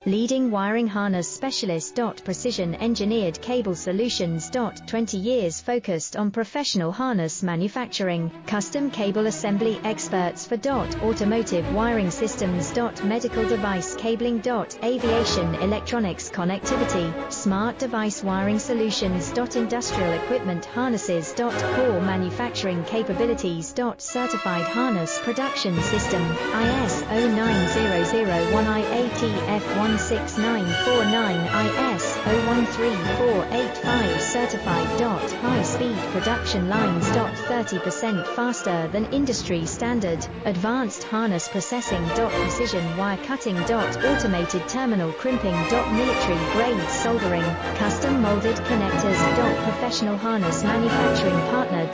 Leading wiring harness specialist. Precision engineered cable solutions. 20 years focused on professional harness manufacturing, custom cable assembly experts for automotive wiring systems. Medical device cabling. Aviation electronics connectivity, smart device wiring solutions. Industrial equipment harnesses. Core manufacturing capabilities. Certified harness production system, ISO 9001 IATF 16949 ISO 13485 certified. High-speed production lines. 30% faster than industry standard. Advanced harness processing. Precision wire cutting. Automated terminal crimping. Military grade soldering. Custom molded connectors. Professional harness manufacturing partner.